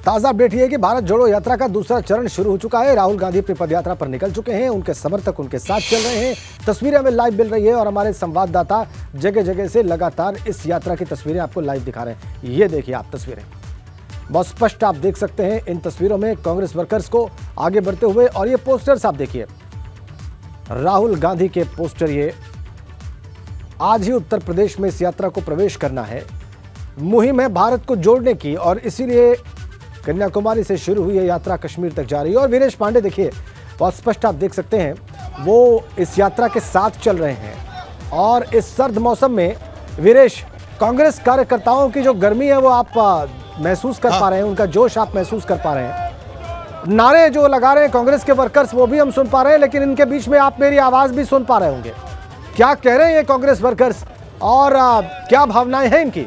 ताजा अपडेट ये है कि भारत जोड़ो यात्रा का दूसरा चरण शुरू हो चुका है। राहुल गांधी अपनी पदयात्रा पर निकल चुके हैं, उनके समर्थक उनके साथ चल रहे हैं। तस्वीरें हमें लाइव मिल रही है और हमारे संवाददाता जगह जगह से लगातार इस यात्रा की तस्वीरें आपको लाइव दिखा रहे हैं। ये देखिए आप तस्वीरें, बहुत स्पष्ट आप देख सकते हैं इन तस्वीरों में कांग्रेस वर्कर्स को आगे बढ़ते हुए। और ये पोस्टर्स आप देखिए, राहुल गांधी के पोस्टर। ये आज ही उत्तर प्रदेश में इस यात्रा को प्रवेश करना है। मुहिम है भारत को जोड़ने की और इसीलिए कन्याकुमारी से शुरू हुई यह यात्रा कश्मीर तक जा रही है। और वीरेश पांडे देखिए, बहुत स्पष्ट आप देख सकते हैं, वो इस यात्रा के साथ चल रहे हैं। और इस सर्द मौसम में वीरेश, कांग्रेस कार्यकर्ताओं की जो गर्मी है वो आप महसूस कर पा रहे हैं, उनका जोश आप महसूस कर पा रहे हैं। नारे जो लगा रहे हैं कांग्रेस के वर्कर्स वो भी हम सुन पा रहे हैं, लेकिन इनके बीच में आप मेरी आवाज भी सुन पा रहे होंगे। क्या कह रहे हैं ये कांग्रेस वर्कर्स और क्या भावनाएं हैं इनकी?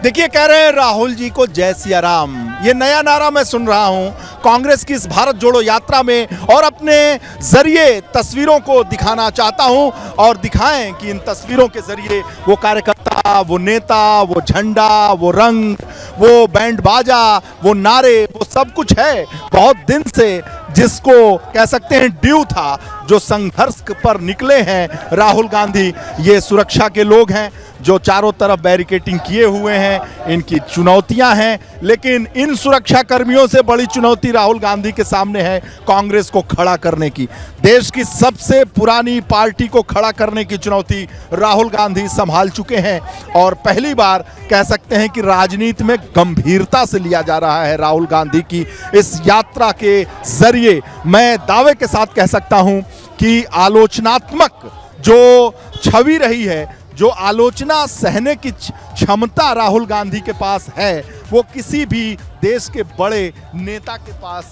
देखिए, कह रहे हैं राहुल जी को जय सिया राम। ये नया नारा मैं सुन रहा हूं कांग्रेस की इस भारत जोड़ो यात्रा में, और अपने जरिए तस्वीरों को दिखाना चाहता हूं और दिखाएं कि इन तस्वीरों के जरिए वो कार्यकर्ता, वो नेता, वो झंडा, वो रंग, वो बैंड बाजा, वो नारे, वो सब कुछ है बहुत दिन से जिसको कह सकते हैं ड्यू था, जो संघर्ष पर निकले हैं राहुल गांधी। ये सुरक्षा के लोग हैं जो चारों तरफ बैरिकेडिंग किए हुए हैं, इनकी चुनौतियां हैं, लेकिन इन सुरक्षा कर्मियों से बड़ी चुनौती राहुल गांधी के सामने है कांग्रेस को खड़ा करने की। देश की सबसे पुरानी पार्टी को खड़ा करने की चुनौती राहुल गांधी संभाल चुके हैं और पहली बार कह सकते हैं कि राजनीति में गंभीरता से लिया जा रहा है राहुल गांधी की इस यात्रा के जरिए। मैं दावे के साथ कह सकता हूं कि आलोचनात्मक जो छवि रही है, जो आलोचना सहने की क्षमता राहुल गांधी के पास है, वो किसी भी देश के बड़े नेता के पास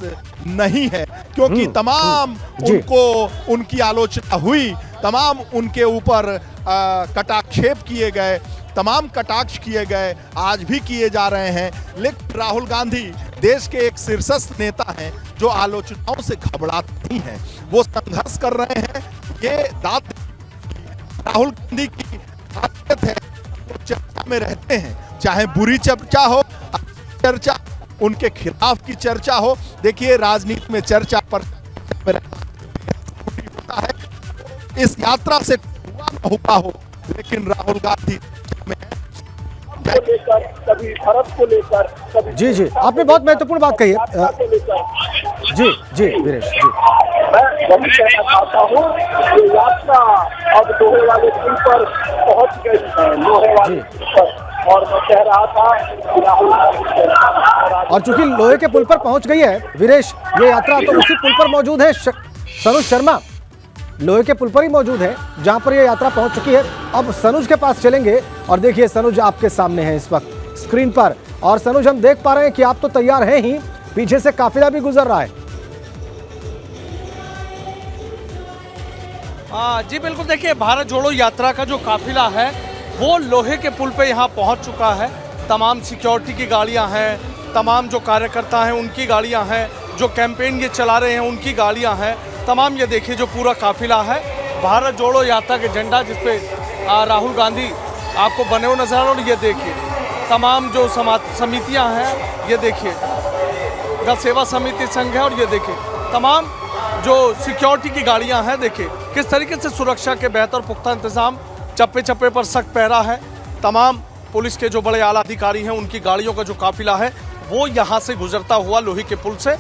नहीं है, क्योंकि तमाम उनको उनकी आलोचना हुई, तमाम उनके ऊपर कटाक्षेप किए गए, तमाम कटाक्ष किए गए, आज भी किए जा रहे हैं। लेकिन राहुल गांधी देश के एक शीर्षस्थ नेता हैं जो आलोचनाओं से घबराते नहीं हैं, वो संघर्ष कर रहे हैं। ये दाद राहुल गांधी की खासियत है, वो चर्चा में रहते हैं, चाहे बुरी चर्चा हो, चर्चा उनके खिलाफ की चर्चा हो। देखिए, राजनीति में चर्चा पर होता है, इस यात्रा से हुआ हो, लेकिन राहुल गांधी लेकर, कभी भारत को लेकर, कभी जी जी, आपने बहुत महत्वपूर्ण बात कही है। जी जी वीरेश जी, मैं वही कहना चाहता हूँ, ये यात्रा अब लोहे वाले पुल पर पहुँच गई है, लोहे वाले पुल पर। और मैं कह रहा था कि राहुल और चूंकि लोहे के पुल पर पहुंच गई है वीरेश, ये यात्रा तो उसी पुल पर मौजूद है। सनुज शर्मा लोहे के पुल पर ही मौजूद है जहां पर यह यात्रा पहुंच चुकी है। अब सनुज के पास चलेंगे और देखिए, सनुज आपके सामने है इस वक्त स्क्रीन पर। और सनुज, हम देख पा रहे हैं कि आप तो तैयार हैं ही, पीछे से काफिला भी गुजर रहा है। जी बिल्कुल, देखिए, भारत जोड़ो यात्रा का जो काफिला है वो लोहे के पुल पे यहाँ पहुँच चुका है। तमाम सिक्योरिटी की गाड़ियाँ हैं, तमाम जो कार्यकर्ता हैं उनकी गाड़ियाँ हैं, जो कैंपेन ये चला रहे हैं उनकी गाड़ियाँ हैं, तमाम ये देखिए जो पूरा काफिला है भारत जोड़ो यात्रा के झंडा जिसपे राहुल गांधी आपको बने हुए नजर आ रहे हैं। और ये देखिए तमाम जो समितियां हैं, ये देखिए गौ सेवा समिति संघ है, और ये देखिए तमाम जो सिक्योरिटी की गाड़ियां हैं, देखिए किस तरीके से सुरक्षा के बेहतर पुख्ता इंतजाम, चप्पे चप्पे पर सख्त पहरा है। तमाम पुलिस के जो बड़े आला अधिकारी हैं उनकी गाड़ियों का जो काफिला है वो यहाँ से गुजरता हुआ लोहे के पुल से,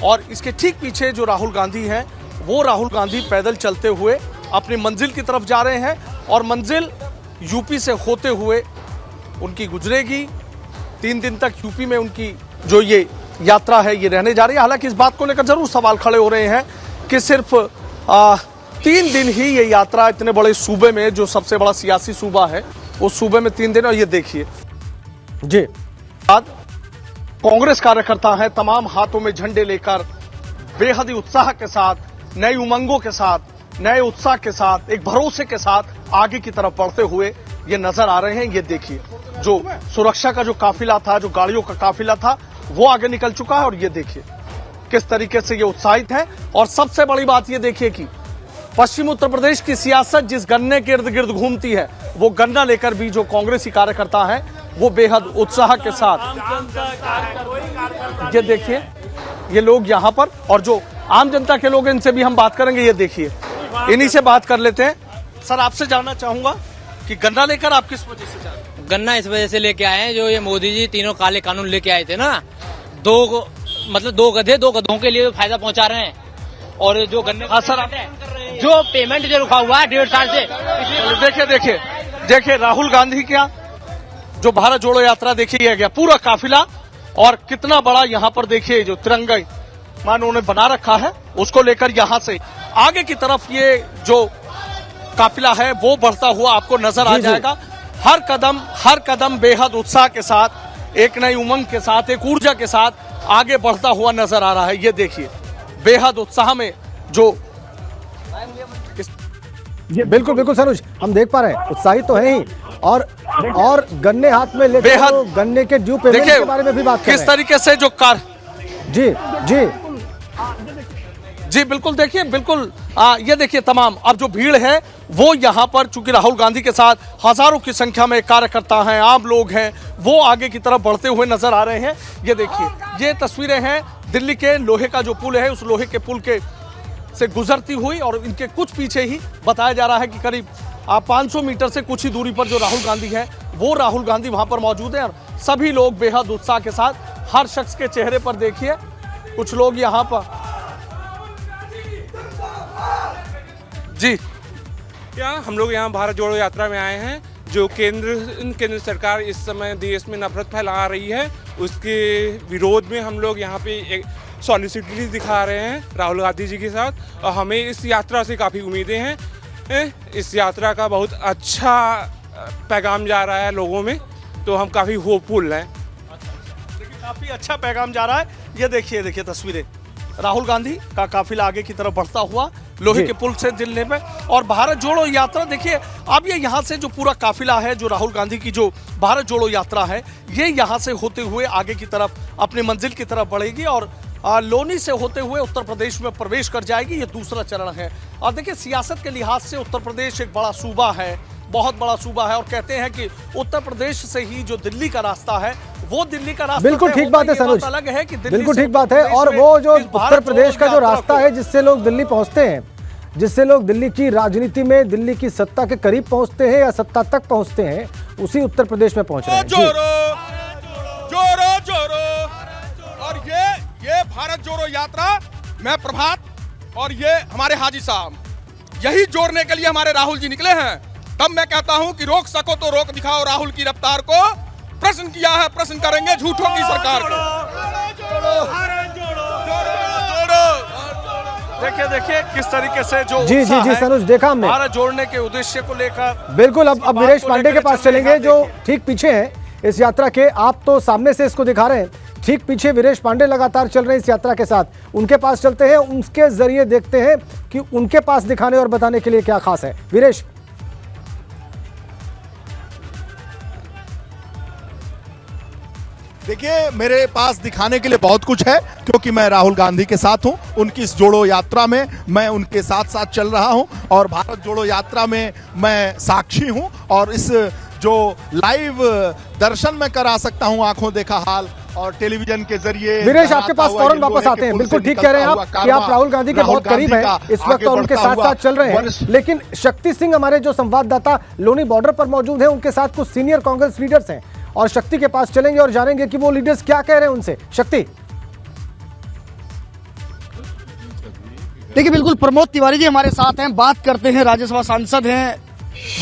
और इसके ठीक पीछे जो राहुल गांधी हैं वो राहुल गांधी पैदल चलते हुए अपनी मंजिल की तरफ जा रहे हैं। और मंजिल यूपी से होते हुए उनकी गुजरेगी। 3 दिन तक यूपी में उनकी जो ये यात्रा है ये रहने जा रही है। हालांकि इस बात को लेकर जरूर सवाल खड़े हो रहे हैं कि सिर्फ 3 दिन ही ये यात्रा इतने बड़े सूबे में, जो सबसे बड़ा सियासी सूबा है, उस सूबे में 3 दिन। और ये देखिए जी, बाद कांग्रेस कार्यकर्ता हैं, तमाम हाथों में झंडे लेकर बेहद ही उत्साह के साथ, नई उमंगों के साथ, नए उत्साह के साथ, एक भरोसे के साथ आगे की तरफ बढ़ते हुए ये नजर आ रहे हैं। ये देखिए, जो सुरक्षा का जो काफिला था, जो गाड़ियों का काफिला था, वो आगे निकल चुका है। और ये देखिए किस तरीके से ये उत्साहित है। और सबसे बड़ी बात ये देखिए कि पश्चिम उत्तर प्रदेश की सियासत जिस गन्ने के इर्द गिर्द घूमती है, वो गन्ना लेकर भी जो कांग्रेसी कार्यकर्ता है वो बेहद उत्साह के साथ, ये देखिए ये लोग यहाँ पर, और जो आम जनता के लोग इनसे भी हम बात करेंगे। ये देखिए इन्हीं से बात कर लेते हैं। सर, आपसे जानना चाहूंगा कि गन्ना लेकर आप किस वजह से जा रहे हैं? गन्ना इस वजह से लेके आए हैं, जो ये मोदी जी तीनों काले कानून लेके आए थे ना, दो गधों के लिए फायदा पहुंचा रहे हैं। और जो गन्ने जो पेमेंट जो रुका हुआ है 1.5 साल से, देखिए राहुल गांधी क्या जो भारत जोड़ो यात्रा देखिए गया पूरा काफिला, और कितना बड़ा यहाँ पर देखिए जो तिरंगा मान उन्होंने बना रखा है, उसको लेकर यहाँ से आगे की तरफ ये जो काफिला है वो बढ़ता हुआ आपको नजर आ जाएगा। हर कदम बेहद उत्साह के साथ, एक नई उमंग के साथ, एक ऊर्जा के साथ आगे बढ़ता हुआ नजर आ रहा है। ये देखिए बेहद उत्साह में जो बिल्कुल बिल्कुल सनुज, हम देख पा रहे हैं उत्साहित तो है ही, और गन्ने हाथ में लेकर तो गन्ने के ड्यू पेमेंट के बारे में भी बात कर रहे हैं। किस तरीके से जो जी जी जी बिल्कुल, देखिए बिल्कुल ये देखिए तमाम अब जो भीड़ है वो यहाँ पर, चूंकि राहुल गांधी के साथ हजारों की संख्या में कार्यकर्ता हैं, आम लोग हैं, वो आगे की तरफ बढ़ते हुए नजर आ रहे हैं। ये देखिए ये तस्वीरें हैं दिल्ली के लोहे का जो पुल है, उस लोहे के पुल के से गुजरती हुई, और इनके कुछ पीछे ही बताया जा रहा है कि करीब 500 मीटर से कुछ ही दूरी पर जो राहुल गांधी है वो राहुल गांधी वहां पर मौजूद है। और सभी लोग बेहद उत्साह के साथ, हर शख्स के चेहरे पर देखिए, कुछ लोग यहाँ पर जी क्या हम लोग यहाँ भारत जोड़ो यात्रा में आए हैं, जो केंद्र सरकार इस समय देश में नफरत फैला रही है, उसके विरोध में हम लोग यहाँ पे एक सॉलिसिटिटी दिखा रहे हैं राहुल गांधी जी के साथ। और हमें इस यात्रा से काफ़ी उम्मीदें हैं। इस यात्रा का बहुत अच्छा पैगाम जा रहा है लोगों में, तो हम काफ़ी होपफुल हैं। देखिए काफ़ी अच्छा पैगाम जा रहा है। ये देखिए तस्वीरें, राहुल गांधी का काफिला आगे की तरफ बढ़ता हुआ लोहे के पुल से दिल्ली में, और भारत जोड़ो यात्रा देखिए अब ये यहाँ से जो पूरा काफिला है, जो राहुल गांधी की जो भारत जोड़ो यात्रा है, ये यहाँ से होते हुए आगे की तरफ अपनी मंजिल की तरफ बढ़ेगी और लोनी से होते हुए उत्तर प्रदेश में प्रवेश कर जाएगी। ये दूसरा चरण है। और देखिए सियासत के लिहाज से उत्तर प्रदेश एक बड़ा सूबा है, बहुत बड़ा सूबा है, और कहते हैं कि उत्तर प्रदेश से ही जो दिल्ली का रास्ता है वो दिल्ली का रास्ता बिल्कुल ठीक बात है सनुज, अलग है कि बिल्कुल ठीक बात है। और वो जो उत्तर प्रदेश का जो रास्ता है जिससे लोग दिल्ली पहुंचते हैं, जिससे लोग दिल्ली की राजनीति में, दिल्ली की सत्ता के करीब पहुंचते हैं या सत्ता तक पहुंचते हैं, उसी उत्तर प्रदेश में पहुंच रहे हैं। जोरो और ये भारत जोड़ो यात्रा में प्रभात और ये हमारे हाजी साहब यही जोड़ने के लिए हमारे राहुल जी निकले हैं। तब मैं कहता हूं कि रोक सको तो रोक दिखाओ राहुल की रफ्तार को। प्रश्न किया है, प्रश्न करेंगे झूठों की सरकार को। देखिए किस तरीके से जो जी सनुज देखा हमने भारत जोड़ने के उद्देश्य को लेकर। बिल्कुल अब वीरेश पांडे के पास चलेंगे जो ठीक पीछे हैं इस यात्रा के। आप तो सामने से इसको दिखा रहे हैं, ठीक पीछे वीरेश पांडे लगातार चल रहे हैं इस यात्रा के साथ। उनके पास चलते हैं, उनके जरिए देखते हैं कि उनके पास दिखाने और बताने के लिए क्या खास है। वीरेश, देखिए मेरे पास दिखाने के लिए बहुत कुछ है, क्योंकि मैं राहुल गांधी के साथ हूं। उनकी इस जोड़ो यात्रा में मैं उनके साथ साथ चल रहा हूं, और भारत जोड़ो यात्रा में मैं साक्षी हूं, और इस जो लाइव दर्शन मैं करा सकता हूं, आंखों देखा हाल, और टेलीविजन के जरिए। वीरेश आपके पास फौरन वापस आते हैं। बिल्कुल ठीक कह रहे हैं आप कि आप राहुल गांधी के बहुत करीब हैं इस वक्त और उनके साथ साथ चल रहे हैं। लेकिन शक्ति सिंह हमारे जो संवाददाता लोनी बॉर्डर पर मौजूद हैं, उनके साथ कुछ सीनियर कांग्रेस लीडर्स हैं, और शक्ति के पास चलेंगे और जानेंगे कि वो लीडर्स क्या कह रहे हैं उनसे। शक्ति, देखिए बिल्कुल प्रमोद तिवारी जी हमारे साथ हैं, बात करते हैं, राज्यसभा सांसद हैं।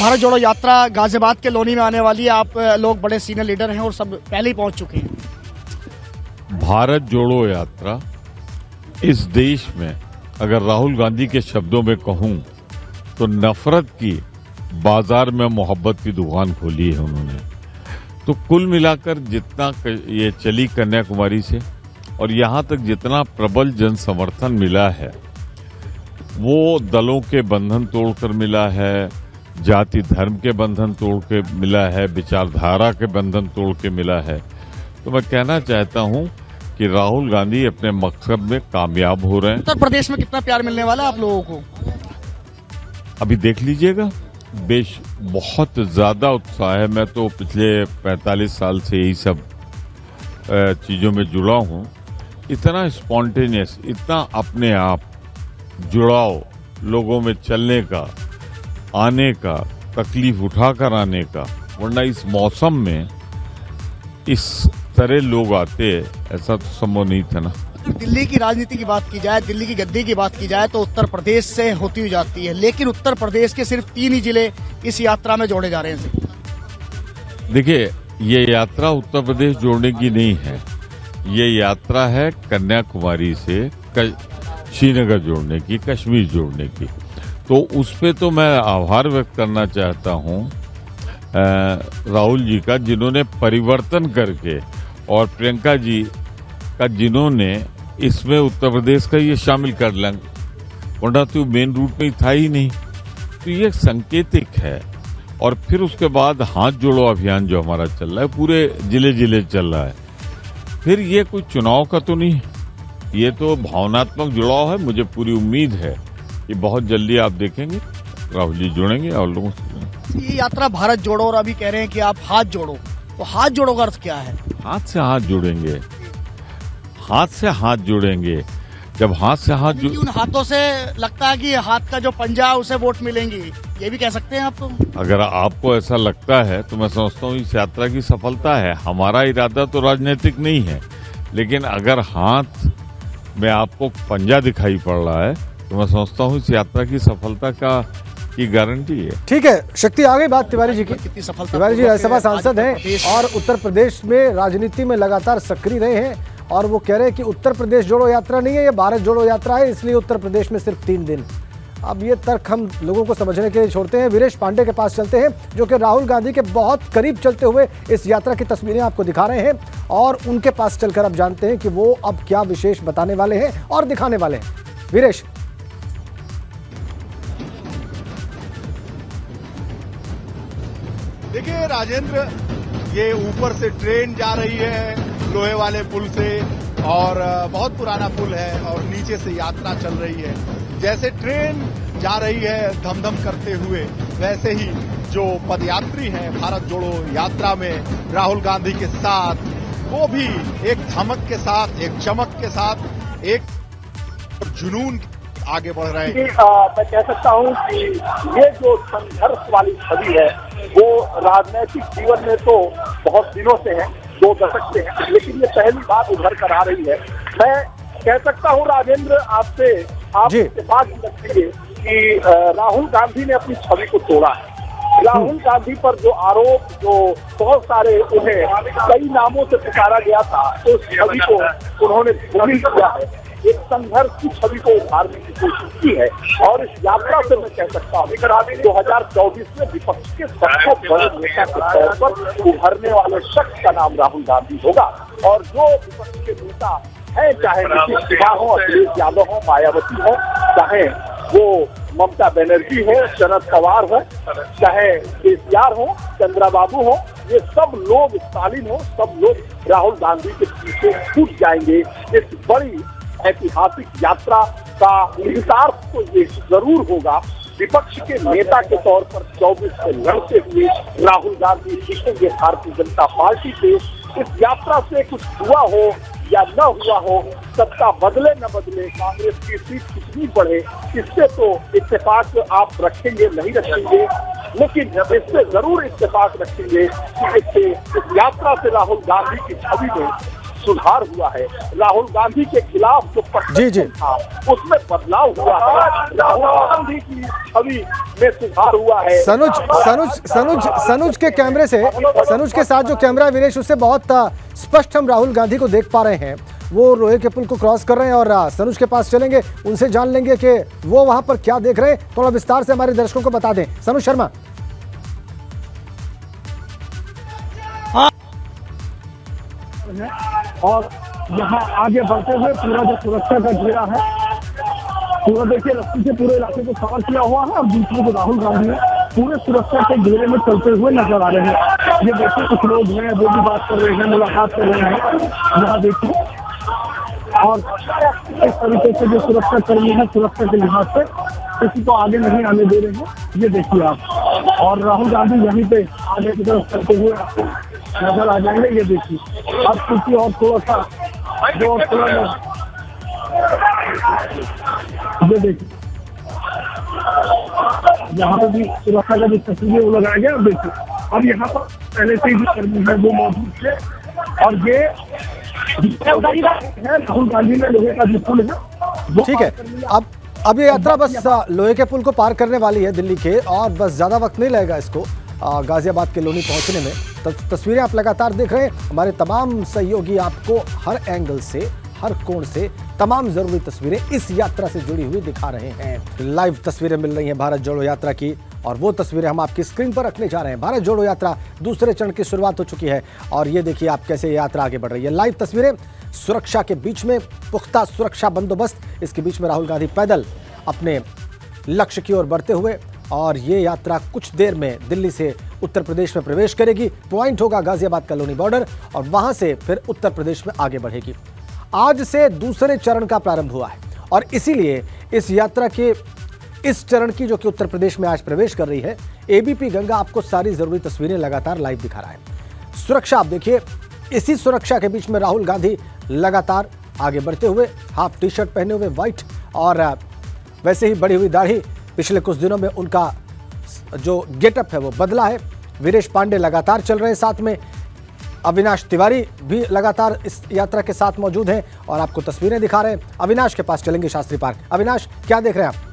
भारत जोड़ो यात्रा गाजियाबाद के लोनी में आने वाली है, आप लोग बड़े सीनियर लीडर हैं और सब पहले ही पहुंच चुके हैं। भारत जोड़ो यात्रा इस देश में, अगर राहुल गांधी के शब्दों में कहूं तो नफरत की बाजार में मोहब्बत की दुकान खोली है उन्होंने। तो कुल मिलाकर जितना ये चली कन्याकुमारी से और यहाँ तक जितना प्रबल जन समर्थन मिला है, वो दलों के बंधन तोड़कर मिला है, जाति धर्म के बंधन तोड़ के मिला है, विचारधारा के बंधन तोड़ के मिला है। तो मैं कहना चाहता हूँ कि राहुल गांधी अपने मकसद में कामयाब हो रहे हैं। उत्तर प्रदेश में कितना प्यार मिलने वाला है आप लोगों को? अभी देख लीजिएगा, बहुत ज़्यादा उत्साह है। मैं तो पिछले 45 साल से यही सब चीज़ों में जुड़ा हूँ। इतना स्पॉन्टेनियस, इतना अपने आप जुड़ाव लोगों में चलने का, आने का, तकलीफ उठाकर आने का, वरना इस मौसम में इस तरह लोग आते, ऐसा तो संभव नहीं था ना। दिल्ली की राजनीति की बात की जाए, दिल्ली की गद्दी की बात की जाए तो उत्तर प्रदेश से होती हुई जाती है, लेकिन उत्तर प्रदेश के सिर्फ 3 ही जिले इस यात्रा में जोड़े जा रहे हैं। देखिए, ये यात्रा उत्तर प्रदेश जोड़ने की नहीं है, ये यात्रा है कन्याकुमारी से श्रीनगर जोड़ने की, कश्मीर जोड़ने की। तो उस पे तो मैं आभार व्यक्त करना चाहता हूँ राहुल जी का, जिन्होंने परिवर्तन करके, और प्रियंका जी का, जिन्होंने इसमें उत्तर प्रदेश का ये शामिल कर लें, वरना तो मेन रूट में था ही नहीं। तो ये संकेतिक है। और फिर उसके बाद हाथ जोड़ो अभियान जो हमारा चल रहा है, पूरे जिले जिले चल रहा है। फिर ये कोई चुनाव का तो नहीं, ये तो भावनात्मक जुड़ाव है। मुझे पूरी उम्मीद है कि बहुत जल्दी आप देखेंगे राहुल जी जुड़ेंगे और लोगों से। ये यात्रा भारत जोड़ो, और अभी कह रहे हैं कि आप हाथ जोड़ो, तो हाथ जोड़ो का अर्थ क्या है? हाथ से हाथ जोड़ेंगे, हाथ से हाथ जोड़ेंगे। जब हाथ से हाथ उन हाथों से लगता है कि हाथ का जो पंजा है उसे वोट मिलेंगी, ये भी कह सकते हैं आप तो? अगर आपको ऐसा लगता है तो मैं समझता हूँ इस यात्रा की सफलता है। हमारा इरादा तो राजनीतिक नहीं है, लेकिन अगर हाथ में आपको पंजा दिखाई पड़ रहा है तो मैं समझता हूँ इस यात्रा की सफलता की गारंटी है। ठीक है, शक्ति आ गई बात तिवारी जी की। कितनी सफलता? तिवारी जी राज्यसभा सांसद हैं और उत्तर प्रदेश में राजनीति में लगातार सक्रिय रहे हैं, और वो कह रहे हैं कि उत्तर प्रदेश जोड़ो यात्रा नहीं है, ये भारत जोड़ो यात्रा है, इसलिए उत्तर प्रदेश में सिर्फ 3 दिन। अब ये तर्क हम लोगों को समझने के लिए छोड़ते हैं। वीरेश पांडे के पास चलते हैं, जो कि राहुल गांधी के बहुत करीब चलते हुए इस यात्रा की तस्वीरें आपको दिखा रहे हैं, और उनके पास चलकर अब जानते हैं कि वो अब क्या विशेष बताने वाले हैं और दिखाने वाले हैं। वीरेश। देखिए राजेंद्र, ये ऊपर से ट्रेन जा रही है लोहे वाले पुल से, और बहुत पुराना पुल है, और नीचे से यात्रा चल रही है। जैसे ट्रेन जा रही है धमधम करते हुए, वैसे ही जो पदयात्री हैं भारत जोड़ो यात्रा में राहुल गांधी के साथ, वो भी एक धमक के साथ, एक चमक के साथ, एक जुनून आगे बढ़ रहे हैं। मैं कह सकता हूं कि ये जो संघर्ष वाली छवि है वो राजनीतिक जीवन में तो बहुत दिनों से है, 2 दशक से है, लेकिन ये पहली बार उभर कर आ रही है। मैं कह सकता हूं राजेंद्र, आपसे आप इत्तेफाक रखेंगे कि राहुल गांधी ने अपनी छवि को तोड़ा है। राहुल गांधी पर जो आरोप, जो बहुत सारे उन्हें कई नामों से पुकारा गया था, तो उस छवि को उन्होंने धूमिल किया है, एक संघर्ष की छवि को उभारने की कोशिश की है। और इस यात्रा से मैं कह सकता हूँ 2024 में विपक्ष के सबसे बड़े नेता के तौर पर उभरने वाले शख्स का नाम राहुल गांधी होगा। और जो विपक्ष के नेता है, चाहे नीतीश कुमार हो, अखिलेश यादव हो, मायावती हो, चाहे वो ममता बनर्जी है, शरद पवार हो, चाहे केसीआर हो, चंद्रा बाबू हो, ये सब लोग, स्टालिन हो, सब लोग राहुल गांधी के पीछे छूट जाएंगे। इस बड़ी ऐतिहासिक यात्रा का निहितार्थ तो ये जरूर होगा, विपक्ष के नेता के तौर पर 24 से लड़ते हुए राहुल गांधी जीतेंगे भारतीय जनता पार्टी से। इस यात्रा से कुछ हुआ हो या न हुआ हो, सत्ता बदले न बदले, कांग्रेस की सीट कितनी बढ़े, इससे तो इत्तेफाक आप रखेंगे नहीं रखेंगे, लेकिन इससे जरूर इत्तेफाक रखेंगे कि इससे इस यात्रा से राहुल गांधी की छवि में सुधार हुआ है। राहुल गांधी के खिलाफ जो प्रदर्शन था उसमें बदलाव हुआ है, राहुल गांधी की छवि में सुधार हुआ है। सनुज के कैमरे से, सनुज के साथ जो कैमरा विनेश, उससे बहुत स्पष्ट हम राहुल गांधी को देख पा रहे हैं। वो लोहे के पुल को क्रॉस कर रहे हैं, और सनुज के पास चलेंगे, उनसे जान लेंगे कि वो वहां पर क्या देख रहे हैं। थोड़ा विस्तार से हमारे दर्शकों को बता दें, सनुज शर्मा। और यहाँ आगे बढ़ते हुए पूरा जो सुरक्षा का घेरा है, पूरा देखिए रस्सी से पूरे इलाके को कवर किया हुआ है, और बीच में जो राहुल गांधी है पूरे सुरक्षा के घेरे में चलते हुए नजर आ रहे हैं। ये देखिए कुछ लोग हैं वो भी बात कर रहे हैं, मुलाकात कर रहे हैं, यहाँ देखिए। और इस तरीके से जो सुरक्षा कर्मी है, सुरक्षा के लिहाज से किसी को आगे नहीं आने दे रहे हैं। ये देखिए आप, और राहुल गांधी यहीं पे आगे की तरफ चलते हुए आपको नजर आ जाएंगे। ये देखिए अब किसी और थोड़ा सा जो ये देखिए यहाँ पे भी सुरक्षा का जो तस्वीर वो लगाया गया। अब देखिए अब यहाँ पर पहले से ही जो कर्मी है वो मौजूद थे, और ये राहुल गांधी ने लोहे का जो पुल है। ठीक है, अब ये यात्रा बस लोहे के पुल को पार करने वाली है दिल्ली के, और बस ज्यादा वक्त नहीं लगेगा इसको गाजियाबाद के लोनी पहुंचने में। तस्वीरें आप लगातार देख रहे हैं, हमारे तमाम सहयोगी आपको हर एंगल से, हर कोण से तमाम जरूरी तस्वीरें इस यात्रा से जुड़ी हुई दिखा रहे हैं। लाइव तस्वीरें मिल रही हैं भारत जोड़ो यात्रा की, और वो तस्वीरें हम आपकी स्क्रीन पर रखने जा रहे हैं। भारत जोड़ो यात्रा दूसरे चरण की शुरुआत हो चुकी है, और ये देखिए आप कैसे यात्रा आगे बढ़ रही है। लाइव तस्वीरें, सुरक्षा के बीच में पुख्ता सुरक्षा बंदोबस्त, इसके बीच में राहुल गांधी पैदल अपने लक्ष्य की ओर बढ़ते हुए, और ये यात्रा कुछ देर में दिल्ली से उत्तर प्रदेश में प्रवेश करेगी। पॉइंट होगा गाजियाबाद का लोनी बॉर्डर, और वहां से फिर उत्तर प्रदेश में आगे बढ़ेगी। आज से दूसरे चरण का प्रारंभ हुआ है, और इसीलिए इस यात्रा के इस चरण की जो कि उत्तर प्रदेश में आज प्रवेश कर रही है, एबीपी गंगा आपको सारी जरूरी तस्वीरें लगातार लाइव दिखा रहा है। सुरक्षा आप देखिए, इसी सुरक्षा के बीच में राहुल गांधी लगातार आगे बढ़ते हुए, हाफ टी शर्ट पहने हुए व्हाइट, और वैसे ही बढ़ी हुई दाढ़ी। पिछले कुछ दिनों में उनका जो गेटअप है वो बदला है। वीरेश पांडे लगातार चल रहे हैं साथ में, अविनाश तिवारी भी लगातार इस यात्रा के साथ मौजूद हैं, और आपको तस्वीरें दिखा रहे हैं। अविनाश के पास चलेंगे शास्त्री पार्क। अविनाश, क्या देख रहे हैं आप?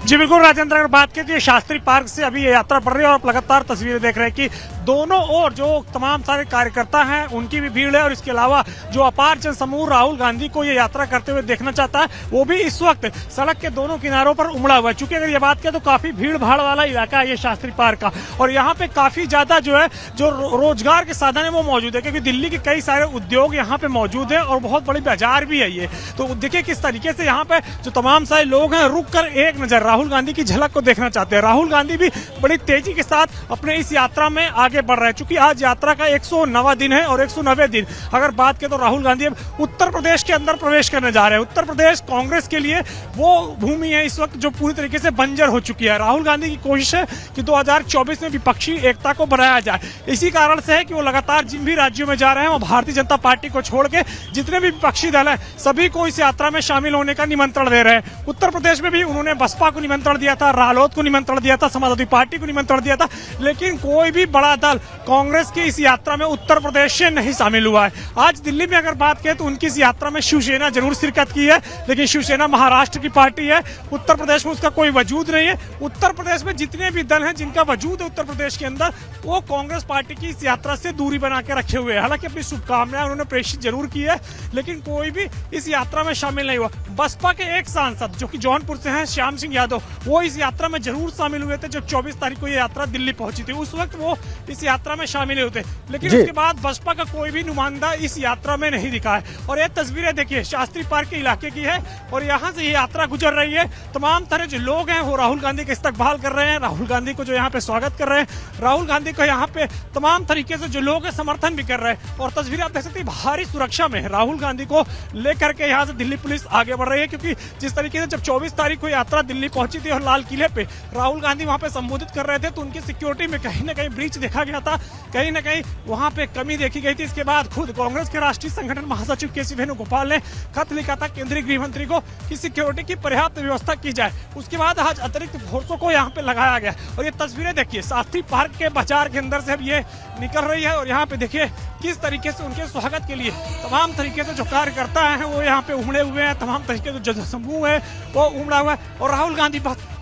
जी बिल्कुल राजेंद्र, अगर बात करें तो शास्त्री पार्क से अभी ये यात्रा बढ़ रही है, और आप लगातार तस्वीरें देख रहे हैं कि दोनों ओर जो तमाम सारे कार्यकर्ता हैं उनकी भी भीड़ है, और इसके अलावा जो अपार जन समूह राहुल गांधी को ये यात्रा करते हुए देखना चाहता है वो भी इस वक्त सड़क के दोनों किनारों पर उमड़ा हुआ है। चूंकि अगर ये बात करें तो काफी भीड़ भाड़ वाला इलाका है ये शास्त्री पार्क का, और यहाँ पे काफी ज्यादा जो है जो रोजगार के साधन है वो मौजूद है, क्योंकि दिल्ली के कई सारे उद्योग यहाँ पे मौजूद है, और बहुत बड़ी बाजार भी है ये। तो देखिए किस तरीके से यहाँ पे जो तमाम सारे लोग हैं रुक कर एक नजर राहुल गांधी की झलक को देखना चाहते हैं। राहुल गांधी भी बड़ी तेजी के साथ अपने इस यात्रा में आगे बढ़ रहे हैं, क्योंकि आज यात्रा का 109वां दिन है, और 109वें दिन अगर बात करें तो राहुल गांधी अब उत्तर प्रदेश के अंदर प्रवेश करने जा रहे हैं। उत्तर प्रदेश कांग्रेस के लिए वो भूमि है इस वक्त जो पूरी तरीके से बंजर हो चुकी है। राहुल गांधी की कोशिश है कि 2024 में विपक्षी एकता को बनाया जाए। इसी कारण से है कि वो लगातार जिन भी राज्यों में जा रहे हैं वो भारतीय जनता पार्टी को छोड़ के जितने भी विपक्षी दल है सभी को इस यात्रा में शामिल होने का निमंत्रण दे रहे हैं। उत्तर प्रदेश में भी उन्होंने बसपा को निमंत्रण दिया था, रालोद को निमंत्रण दिया था, समाजवादी पार्टी को निमंत्रण दिया था, लेकिन कोई भी बड़ा दल कांग्रेस की इस यात्रा में उत्तर प्रदेश से नहीं शामिल हुआ है। आज दिल्ली में अगर बात करें तो उनकी इस यात्रा में शिवसेना जरूर शिरकत की है, लेकिन शिवसेना महाराष्ट्र की पार्टी है, उत्तर प्रदेश में उसका कोई वजूद नहीं है। उत्तर प्रदेश में जितने भी दल हैं जिनका वजूद है उत्तर प्रदेश के अंदर, वो कांग्रेस पार्टी की इस यात्रा से दूरी बना के रखे हुए हैं। हालांकि अपनी शुभकामनाएं उन्होंने प्रेषित जरूर की है, लेकिन कोई भी इस यात्रा में शामिल नहीं हुआ। बसपा के एक सांसद जो कि जौनपुर से हैं, श्याम सिंह यादव, वो इस यात्रा में जरूर शामिल हुए थे जब 24 तारीख को ये यात्रा दिल्ली पहुंची थी। उस वक्त वो इस यात्रा में शामिल होते, लेकिन उसके बाद बसपा का कोई भी नुमाइंदा इस यात्रा में नहीं दिखा है। और ये तस्वीरें देखिए शास्त्री पार्क के इलाके की है, और यहाँ से ये यात्रा गुजर रही है। तमाम तरह जो लोग हैं वो राहुल गांधी का इस्तकबाल कर रहे हैं, राहुल गांधी को जो यहाँ पे स्वागत कर रहे हैं, राहुल गांधी को यहाँ पे तमाम तरीके से जो लोग हैं समर्थन भी कर रहे हैं। और तस्वीरें आप देख सकते हैं भारी सुरक्षा में राहुल गांधी को लेकर के यहाँ से दिल्ली पुलिस आगे बढ़ रही है, क्योंकि जिस तरीके से जब 24 तारीख को यात्रा दिल्ली पहुंची थी और लाल किले पे राहुल गांधी वहां पे संबोधित कर रहे थे, तो उनकी सिक्योरिटी में कहीं ना कहीं ब्रीच देखा गया था, कहीं ना कहीं वहां पे कमी देखी गई थी। इसके बाद खुद कांग्रेस के राष्ट्रीय संगठन महासचिव केसी वेणुगोपाल ने खत लिखा था केंद्रीय गृह मंत्री को कि सिक्योरिटी की पर्याप्त व्यवस्था की जाए। उसके बाद आज अतिरिक्त फोर्सों को यहाँ पे लगाया गया। और ये तस्वीरें देखिए शास्त्री पार्क के बाजार के अंदर से अब ये निकल रही है, और यहाँ पे देखिए किस तरीके से उनके स्वागत के लिए तमाम तरीके से जो कार्यकर्ता है वो यहाँ पे उमड़े हुए हैं, तमाम तरीके से जो समूह है वो उमड़ा हुआ है, और राहुल गांधी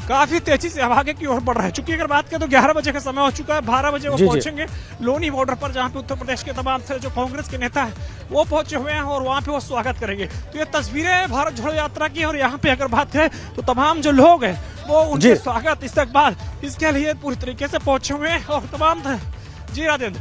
काफी तेजी से आगे की ओर बढ़ रहा है। चूंकि अगर बात करें तो 11 बजे का समय हो चुका है, 12 बजे वो पहुंचेंगे लोनी बॉर्डर पर, जहां पे उत्तर प्रदेश के तमाम से जो कांग्रेस के नेता हैं वो पहुंचे हुए हैं, और वहां पे वो स्वागत करेंगे। तो ये तस्वीरें भारत जोड़ो यात्रा की, और यहाँ पे अगर बात है तो तमाम जो लोग हैं वो उनके स्वागत इस्तकबाल इसके लिए पूरी तरीके से पहुंचे हुए हैं, और तमाम जी राजेंद्र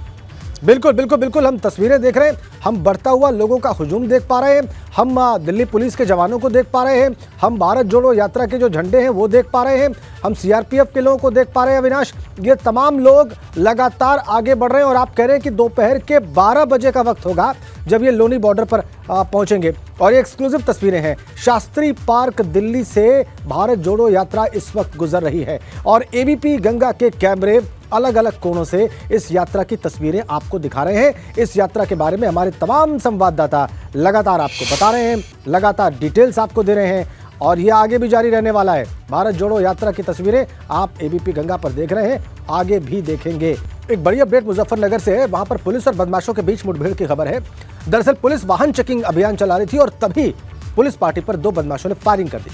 बिल्कुल बिल्कुल बिल्कुल हम तस्वीरें देख रहे हैं। हम बढ़ता हुआ लोगों का हुजूम देख पा रहे हैं, हम दिल्ली पुलिस के जवानों को देख पा रहे हैं, हम भारत जोड़ो यात्रा के जो झंडे हैं वो देख पा रहे हैं, हम सीआरपीएफ के लोगों को देख पा रहे हैं। अविनाश, ये तमाम लोग लगातार आगे बढ़ रहे हैं और आप कह रहे हैं कि दोपहर के 12 बजे का वक्त होगा जब ये लोनी बॉर्डर पर पहुंचेंगे। और ये एक्सक्लूसिव तस्वीरें हैं, शास्त्री पार्क दिल्ली से भारत जोड़ो यात्रा इस वक्त गुजर रही है और एबीपी गंगा के कैमरे अलग अलग कोणों से इस यात्रा की तस्वीरें आपको दिखा रहे हैं। इस यात्रा के बारे में हमारे तमाम संवाददाता लगातार आपको बता रहे हैं, लगातार डिटेल्स आपको दे रहे हैं और ये आगे भी जारी रहने वाला है। भारत जोड़ो यात्रा की तस्वीरें आप एबीपी गंगा पर देख रहे हैं, आगे भी देखेंगे। एक बड़ी अपडेट मुजफ्फरनगर से है, वहां पर पुलिस और बदमाशों के बीच मुठभेड़ की खबर है। दरअसल पुलिस वाहन चेकिंग अभियान चला रही थी और तभी पुलिस पार्टी पर 2 बदमाशों ने फायरिंग कर दी।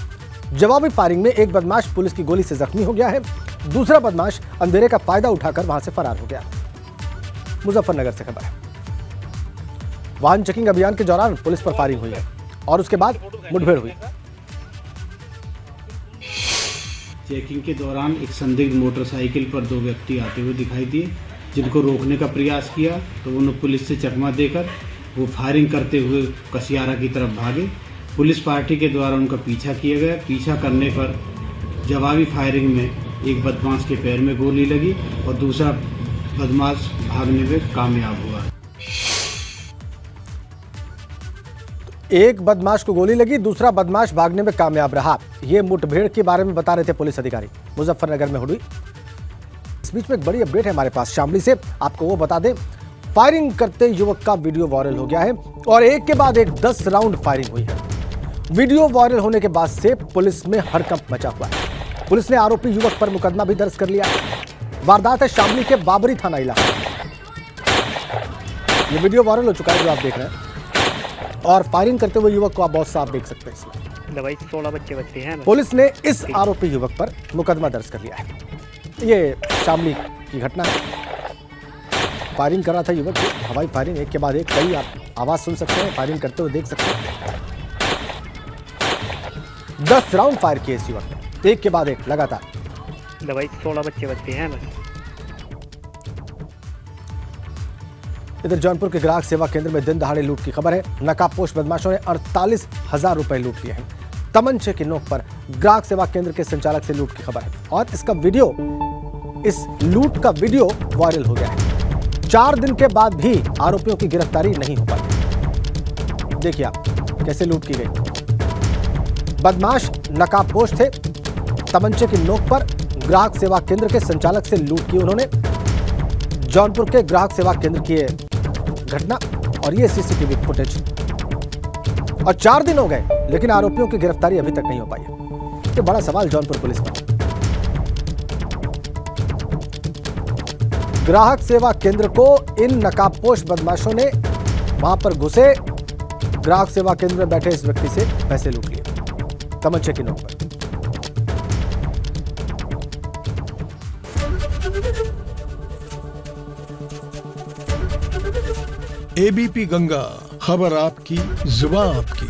जवाबी फायरिंग में एक बदमाश पुलिस की गोली से जख्मी हो गया है, दूसरा बदमाश अंधेरे का फायदा उठाकर वहां से फरार हो गया। मुजफ्फरनगर से खबर है, वाहन चेकिंग अभियान के दौरान पुलिस पर फायरिंग हुई है और उसके बाद मुठभेड़ हुई। चेकिंग के दौरान एक संदिग्ध मोटरसाइकिल पर 2 व्यक्ति आते हुए दिखाई दिए, जिनको रोकने का प्रयास किया तो उन्होंने पुलिस से चकमा देकर वो फायरिंग करते हुए कसियारा की तरफ भागे। पुलिस पार्टी के द्वारा उनका पीछा किया गया। पीछा करने पर जवाबी फायरिंग में एक बदमाश के पैर में गोली लगी और दूसरा बदमाश भागने में कामयाब हुआ। एक बदमाश को गोली लगी, दूसरा बदमाश भागने में कामयाब रहा। ये मुठभेड़ के बारे में बता रहे थे पुलिस अधिकारी, मुजफ्फरनगर में हुई। इस बीच में एक बड़ी अपडेट है हमारे पास शामली से, आपको वो बता दें। फायरिंग करते युवक का वीडियो वायरल हो गया है और एक के बाद एक 10 राउंड फायरिंग हुई है। वीडियो वायरल होने के बाद से पुलिस में हड़कंप मचा हुआ है। पुलिस ने आरोपी युवक पर मुकदमा भी दर्ज कर लिया। वारदात है शामली के बाबरी थाना इलाका। ये वीडियो वायरल हो चुका है जो आप देख रहे हैं और फायरिंग करते हुए युवक को आप बहुत साफ देख सकते हैं इसमें। दवाई 16 बच्चे हैं। पुलिस ने इस आरोपी युवक पर मुकदमा दर्ज कर लिया है। ये शामली की घटना है। फायरिंग कर रहा था युवक, हवाई फायरिंग एक के बाद एक, कई आप आवाज सुन सकते हैं, फायरिंग करते हुए देख सकते हैं। 10 राउंड फायर किए इस युवक ने, एक के बाद एक लगातार। दवाई 16 बच्चे हैं। इधर जौनपुर के ग्राहक सेवा केंद्र में दिन दहाड़े लूट की खबर है। नकाबपोश बदमाशों ने 48,000 रुपए लूट लिए हैं। तमंचे की नोक पर ग्राहक सेवा केंद्र के संचालक से लूट की खबर है और इस लूट का वीडियो वायरल हो गया है। 4 दिन के बाद भी आरोपियों की गिरफ्तारी नहीं हो पाई। देखिए आप कैसे लूट की गई। बदमाश नकाबपोश थे, तमंचे की नोक पर ग्राहक सेवा केंद्र के संचालक से लूट की उन्होंने। जौनपुर के ग्राहक सेवा केंद्र की घटना और ये सीसीटीवी फुटेज। और 4 दिन हो गए लेकिन आरोपियों की गिरफ्तारी अभी तक नहीं हो पाई है। ये बड़ा सवाल जौनपुर पुलिस पर। ग्राहक सेवा केंद्र को इन नकाबपोश बदमाशों ने वहां पर घुसे, ग्राहक सेवा केंद्र में बैठे इस व्यक्ति से पैसे लूट लिए तमंचे की नोक पर। एबीपी गंगा, खबर आपकी, जुबान आपकी।